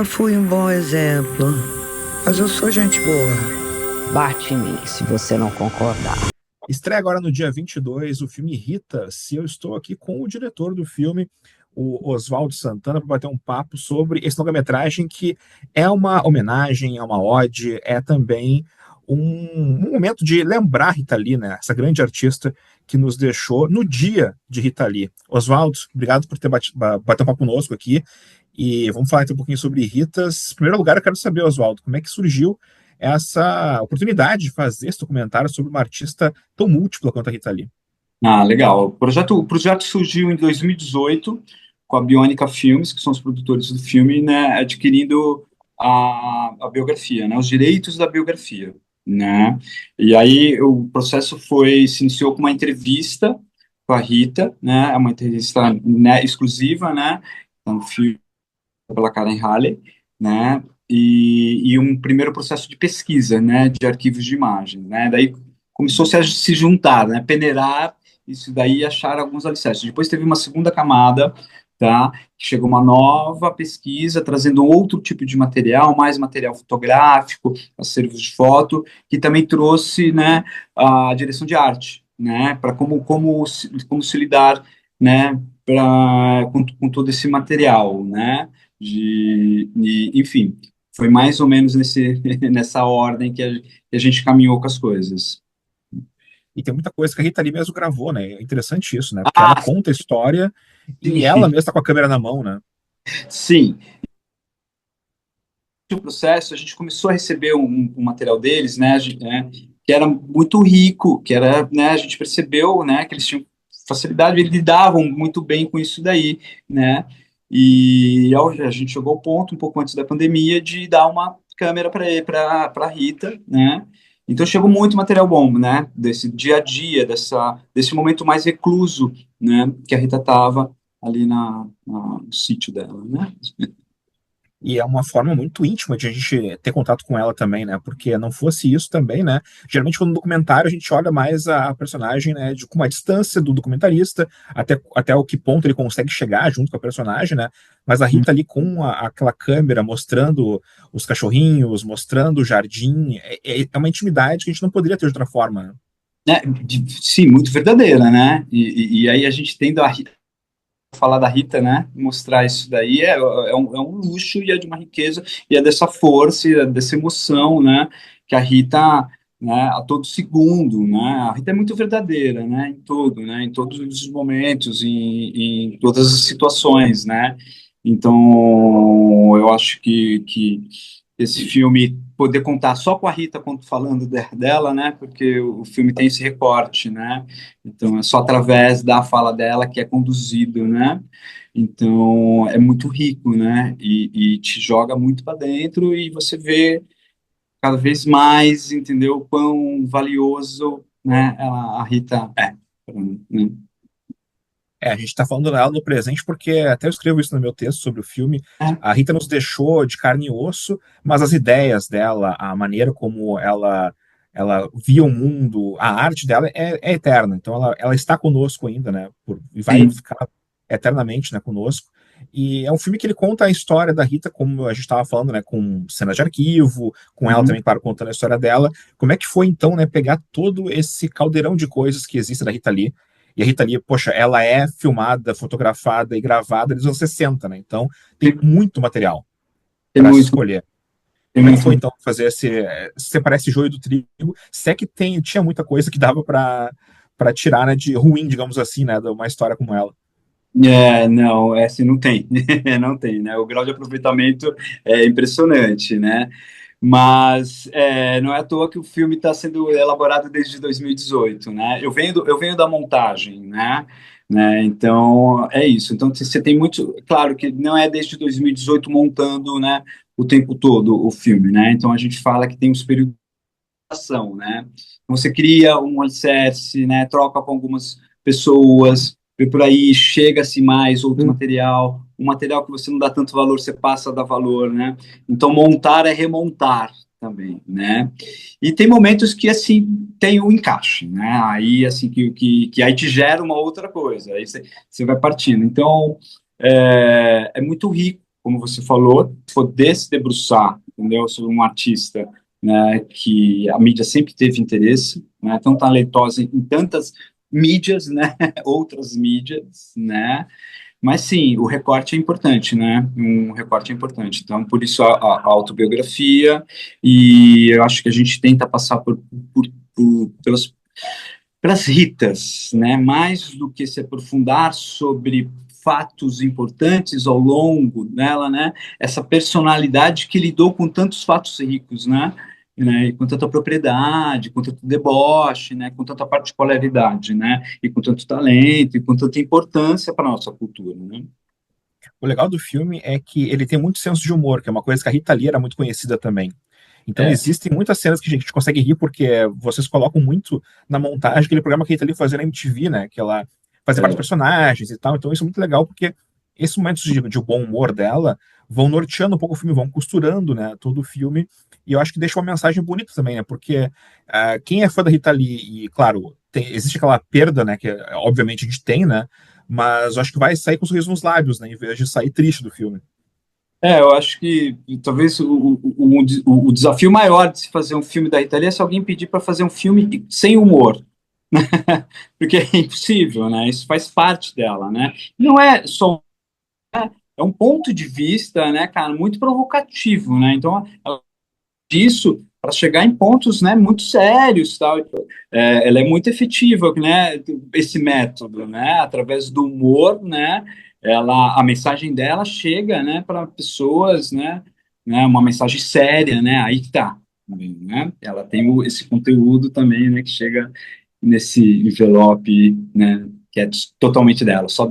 nunca fui um bom exemplo, mas eu sou gente boa. Bate em mim se você não concordar. Estreia agora no dia 22 o filme Rita-se. Eu estou aqui com o diretor do filme, o Oswaldo Santana, para bater um papo sobre esse longa-metragem que é uma homenagem, é uma ode, é também um momento de lembrar a Rita Lee, né? Essa grande artista que nos deixou no dia de Rita Lee. Oswaldo, obrigado por ter bater um papo conosco aqui. E vamos falar então um pouquinho sobre Ritas. Em primeiro lugar, eu quero saber, Oswaldo, como é que surgiu essa oportunidade de fazer esse documentário sobre uma artista tão múltipla quanto a Rita Lee? Ah, legal. O projeto surgiu em 2018 com a Bionica Filmes, que são os produtores do filme, né, adquirindo a biografia, né, os direitos da biografia, né. E aí o processo se iniciou com uma entrevista com a Rita, né, é uma entrevista, né, exclusiva, né, no filme pela Karen Halley, né, e um primeiro processo de pesquisa, né, de arquivos de imagens, né. Daí começou-se a se juntar, né, peneirar isso daí e achar alguns alicerces. Depois teve uma segunda camada, tá, que chegou uma nova pesquisa, trazendo outro tipo de material, mais material fotográfico, acervos de foto, que também trouxe, né, a direção de arte, né, para como se lidar, né, com todo esse material, né, enfim, foi mais ou menos nessa ordem que a gente caminhou com as coisas. E tem muita coisa que a Rita Lee mesmo gravou, né? É interessante isso, né? Porque ela Ah, conta a história e ela sim, mesma está com a câmera na mão, né? sim. No processo, a gente começou a receber um material deles, né, que era muito rico, que era, né, a gente percebeu, né, que eles tinham facilidade, eles lidavam muito bem com isso daí, né, e a gente chegou ao ponto, um pouco antes da pandemia, de dar uma câmera para a Rita, né, então chegou muito material bom, né, desse dia a dia, desse momento mais recluso, né, que a Rita estava ali no sítio dela, né. E é uma forma muito íntima de a gente ter contato com ela também, né? Porque não fosse isso também, né? Geralmente, quando no documentário, a gente olha mais a personagem, né? Com uma distância do documentarista, até o que ponto ele consegue chegar junto com a personagem, né? Mas a Rita ali com aquela câmera mostrando os cachorrinhos, mostrando o jardim, é uma intimidade que a gente não poderia ter de outra forma, né? Sim, muito verdadeira, né? E aí a gente tendo falar da Rita, né? Mostrar isso daí é um luxo e é de uma riqueza e é dessa força e é dessa emoção, né? Que a Rita, né? A todo segundo, né? A Rita é muito verdadeira, né? Em tudo, né? Em todos os momentos, em todas as situações, né? Então, eu acho que esse filme poder contar só com a Rita falando dela, né? Porque o filme tem esse recorte, né? Então, é só através da fala dela que é conduzido, né? Então, é muito rico, né? E te joga muito para dentro e você vê cada vez mais, entendeu? O quão valioso, né? A Rita é. Né? A gente está falando dela no presente porque até eu escrevo isso no meu texto sobre o filme. É, A Rita nos deixou de carne e osso, mas as ideias dela, a maneira como ela via o mundo, a arte dela é eterna. Então ela está conosco ainda, né? E vai sim. ficar eternamente, né, conosco. E é um filme que ele conta a história da Rita, como a gente estava falando, né, com cenas de arquivo, com ela Uhum. também, claro, contando a história dela. Como é que foi, então, né, pegar todo esse caldeirão de coisas que existe da Rita Lee? E a Rita Lee, poxa, ela é filmada, fotografada e gravada nos anos 60, né? Então tem Tem, muito material tem para se muito, escolher. tem Como é que foi muito. então fazer separar esse joio do trigo? Se é que tinha muita coisa que dava para tirar, né, de ruim, digamos assim, né, de uma história como ela. Não, assim, não tem, não tem, né? O grau de aproveitamento é impressionante, né? Mas não é à toa que o filme está sendo elaborado desde 2018, né? Eu venho da montagem, né? Então, é isso. Então, você tem muito... Claro que não é desde 2018 montando, né, o tempo todo o filme, né? Então, a gente fala que tem os períodos de ação, né? Então, você cria um alicerce, né? Troca com algumas pessoas, e por aí chega-se mais outro material, um material que você não dá tanto valor, você passa a dar valor, né? Então, montar é remontar também, né? E tem momentos que, assim, tem o encaixe, né? Aí, assim, que aí te gera uma outra coisa, aí você vai partindo. Então, é muito rico, como você falou, poder se debruçar, entendeu, sobre um artista, né, que a mídia sempre teve interesse, né, tão talentosa em tantas mídias, né, outras mídias, né, mas sim, o recorte é importante, né, um recorte é importante, então por isso a autobiografia, e eu acho que a gente tenta passar pelas para as Ritas, né, mais do que se aprofundar sobre fatos importantes ao longo dela, né, essa personalidade que lidou com tantos fatos ricos, e com tanta propriedade, com tanto deboche, né, com tanta particularidade, né, e com tanto talento, e com tanta importância para a nossa cultura, né. O legal do filme é que ele tem muito senso de humor, que é uma coisa que a Rita Lee era muito conhecida também. Então É, existem muitas cenas que a gente consegue rir porque vocês colocam muito na montagem aquele programa que a Rita Lee fazia na MTV, né? Que ela fazia vários é, personagens e tal. Então isso é muito legal porque esses momentos de bom humor dela vão norteando um pouco o filme, vão costurando, né, todo o filme. E eu acho que deixa uma mensagem bonita também, né? Porque quem é fã da Rita Lee, e claro, existe aquela perda, né? Que obviamente a gente tem, né? Mas eu acho que vai sair com um sorriso nos lábios, né? Em vez de sair triste do filme. eu acho que talvez o desafio maior de se fazer um filme da Rita Lee é se alguém pedir para fazer um filme sem humor, porque é impossível, né? Isso faz parte dela, né? Não é só é um ponto de vista, né, cara, muito provocativo, né? Então, disso para chegar em pontos, né, muito sérios, tal. Ela é muito efetiva, né? Esse método, né? Através do humor, né? A mensagem dela chega, né, para pessoas, né? Uma mensagem séria, né? Aí que tá, né? Ela tem esse conteúdo também, né, que chega nesse envelope, né, que é totalmente dela, só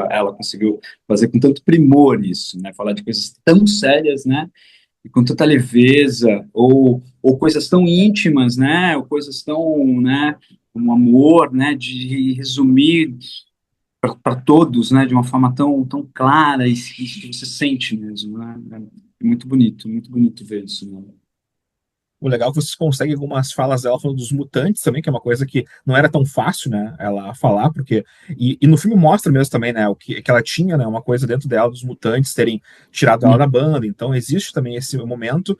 ela conseguiu fazer com tanto primor isso, né, falar de coisas tão sérias, né, e com tanta leveza, ou coisas tão íntimas, né, ou coisas tão, né, um amor, né, de resumir para todos, né, de uma forma tão clara e que você sente mesmo, né, é muito bonito ver isso, né. O legal é que vocês conseguem algumas falas dela falando dos mutantes também, que é uma coisa que não era tão fácil, né, ela falar, porque... E no filme mostra mesmo também, né, o que ela tinha, né, uma coisa dentro dela dos mutantes terem tirado ela da banda, então existe também esse momento,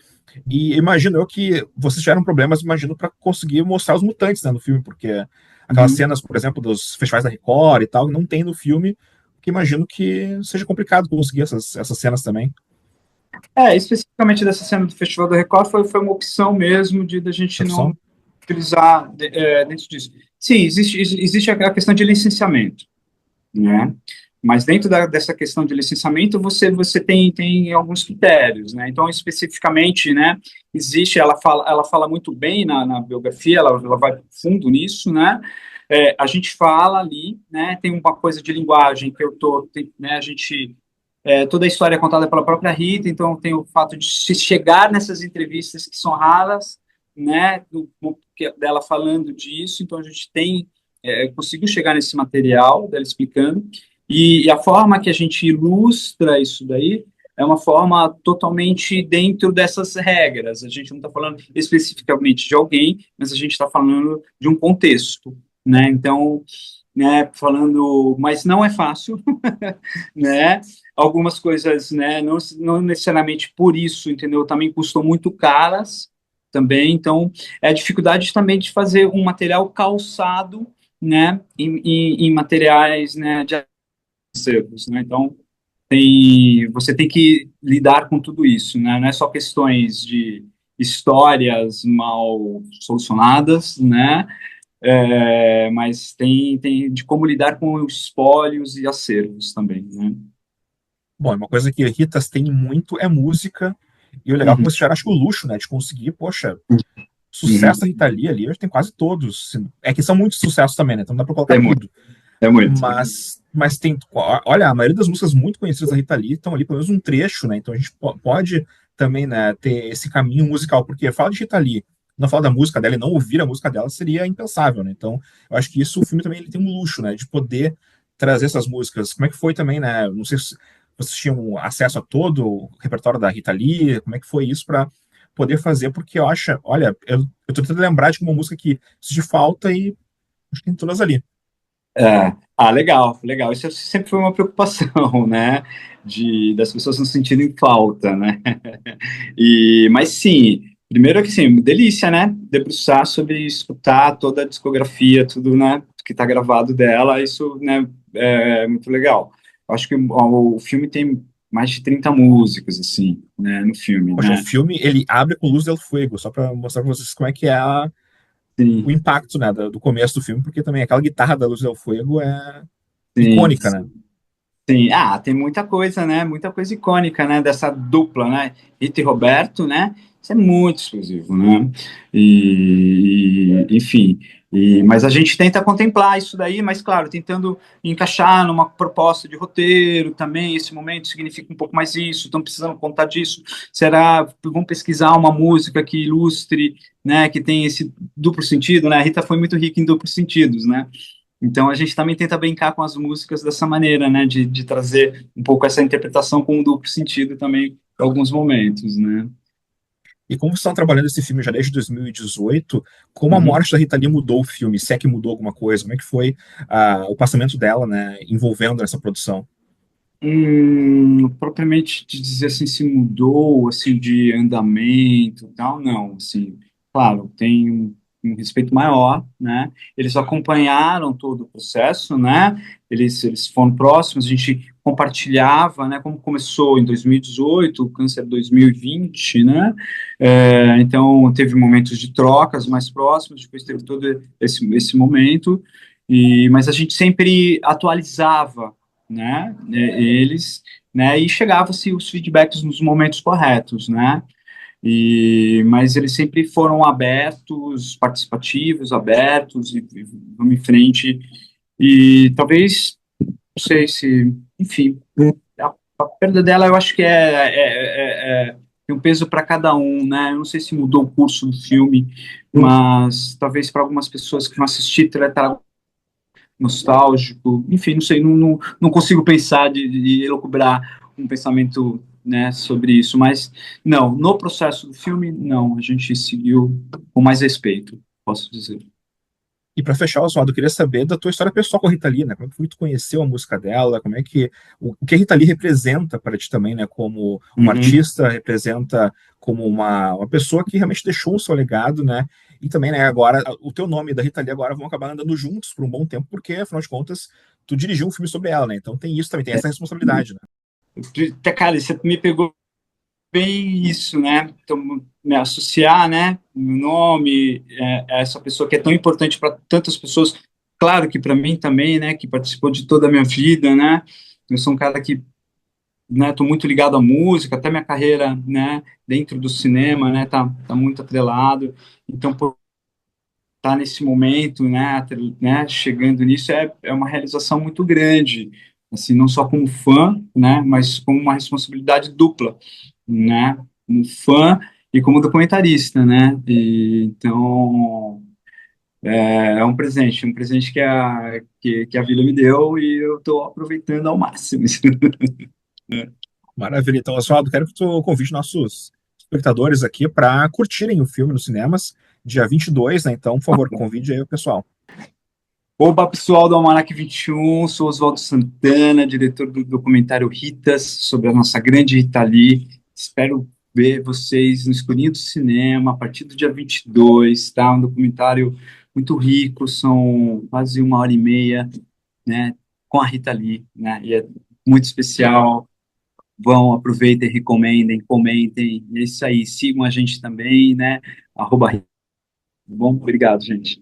e imagino eu que vocês tiveram problemas, imagino, para conseguir mostrar os mutantes, né, no filme, porque aquelas Uhum. cenas, por exemplo, dos festivais da Record e tal, não tem no filme, que imagino que seja complicado conseguir essas cenas também. Especificamente dessa cena do Festival do Record foi uma opção mesmo de da gente não Opção? utilizar dentro disso. Sim, existe a questão de licenciamento, né? Mas dentro dessa questão de licenciamento, você tem alguns critérios, né? Então, especificamente, né, ela fala muito bem na biografia, ela vai fundo nisso, né? A gente fala ali, né? Tem uma coisa de linguagem que né? A gente toda a história é contada pela própria Rita, então tem o fato de se chegar nessas entrevistas que são raras, né, dela falando disso, então a gente conseguiu chegar nesse material dela explicando, e a forma que a gente ilustra isso daí é uma forma totalmente dentro dessas regras, a gente não está falando especificamente de alguém, mas a gente está falando de um contexto, né, então, né, falando, mas não é fácil, né, algumas coisas, né, não necessariamente por isso, entendeu? Também custam muito caras, também, então, é a dificuldade também de fazer um material calçado, né, em materiais, né, de acervos, né, então, você tem que lidar com tudo isso, né, não é só questões de histórias mal solucionadas, né, mas tem de como lidar com os espólios e acervos também, né. Bom, uma coisa que Ritas tem muito é música, e o legal é que Uhum, vocês tiveram, acho que o luxo, né, de conseguir, poxa, sucesso uhum. da Rita Lee ali, hoje tem quase todos. É que são muitos sucessos também, né, então não dá pra colocar É muito, tudo. é muito. Mas tem, olha, a maioria das músicas muito conhecidas da Rita Lee estão ali pelo menos um trecho, né, então a gente pode também, né, ter esse caminho musical, porque falar de Rita Lee, não falar da música dela e não ouvir a música dela seria impensável, né, então eu acho que isso, o filme também ele tem um luxo, né, de poder trazer essas músicas. Como é que foi também, né, não sei se vocês tinham acesso a todo o repertório da Rita Lee, como é que foi isso para poder fazer, porque eu acho, olha, eu tô tentando lembrar de uma música que de falta e acho que tem todas ali. Legal, legal. Isso sempre foi uma preocupação, né? Das pessoas não sentirem falta, né? Mas sim, primeiro é que sim, delícia, né? Debruçar sobre escutar toda a discografia, tudo, né? Que tá gravado dela, isso, né? É muito legal. Eu acho que o filme tem mais de 30 músicas, assim, né? No filme, Poxa, o né? filme, ele abre com Luz del Fuego, só pra mostrar pra vocês como é que é o Sim, impacto, né, do começo do filme, porque também aquela guitarra da Luz del Fuego é sim, icônica, né? sim, tem muita coisa, né? Muita coisa icônica, né? Dessa dupla, né? Rita e Roberto, né? Isso é muito exclusivo, né? Enfim, mas a gente tenta contemplar isso daí, mas claro, tentando encaixar numa proposta de roteiro também. Esse momento significa um pouco mais isso. Estão precisando contar disso. Será? Vamos pesquisar uma música que ilustre, né? Que tem esse duplo sentido, né? A Rita foi muito rica em duplos sentidos, né? Então a gente também tenta brincar com as músicas dessa maneira, né, de trazer um pouco essa interpretação com um duplo sentido também em alguns momentos, né. E como vocês estão trabalhando esse filme já desde 2018, como a Uhum. morte da Rita Lee mudou o filme? Se é que mudou alguma coisa? Como é que foi o passamento dela, né, envolvendo essa produção? Propriamente de dizer assim se mudou assim de andamento e tal, não, assim, claro, tem um respeito maior, né? Eles acompanharam todo o processo, né? Eles foram próximos, a gente compartilhava, né? Como começou em 2018, o câncer 2020, né? Então teve momentos de trocas mais próximos, depois teve todo esse momento, mas a gente sempre atualizava, né, eles, né, e chegava-se os feedbacks nos momentos corretos, né, mas eles sempre foram abertos, participativos, abertos, e vamos em frente, e talvez, não sei se, enfim, a perda dela eu acho que tem um peso para cada um, né, eu não sei se mudou o curso do filme, mas talvez para algumas pessoas que não assistiram, nostálgico, enfim, não sei, não consigo pensar de elucubrar um pensamento, né, sobre isso, mas não, no processo do filme, não, a gente seguiu com mais respeito, posso dizer. E para fechar, Oswaldo, eu queria saber da tua história pessoal com a Rita Lee, né? Como é que foi que tu conheceu a música dela? Como é que o que a Rita Lee representa para ti também, né? Como uma Uhum. artista, representa como uma pessoa que realmente deixou o seu legado, né? E também, né? Agora o teu nome e da Rita Lee agora vão acabar andando juntos por um bom tempo, porque afinal de contas tu dirigiu um filme sobre ela, né? Então tem isso também, tem essa responsabilidade, né? Até, cara, você me pegou bem isso, né? Então, me associar, né, meu nome, a essa pessoa que é tão importante para tantas pessoas, claro que para mim também, né, que participou de toda a minha vida, né? Eu sou um cara que, né, tô muito ligado à música, até minha carreira, né, dentro do cinema, né, tá muito atrelado. Então, por estar nesse momento, né, né, chegando nisso é uma realização muito grande, assim, não só como fã, né, mas como uma responsabilidade dupla, né, como fã e como documentarista, né, então um presente que a vida me deu e eu estou aproveitando ao máximo. Maravilha. Então, Oswaldo, quero que tu convide nossos espectadores aqui para curtirem o filme nos cinemas, dia 22, né? Então, por favor, convide aí o pessoal. Oba, pessoal do Almanac 21, sou Oswaldo Santana, diretor do documentário Ritas, sobre a nossa grande Rita Lee. Espero ver vocês no Escurinho do Cinema, a partir do dia 22, tá? Um documentário muito rico, são quase 1 hora e meia, né? Com a Rita Lee, né? E é muito especial. Vão, aproveitem, recomendem, comentem. É isso aí, sigam a gente também, né? @. Bom, obrigado, gente.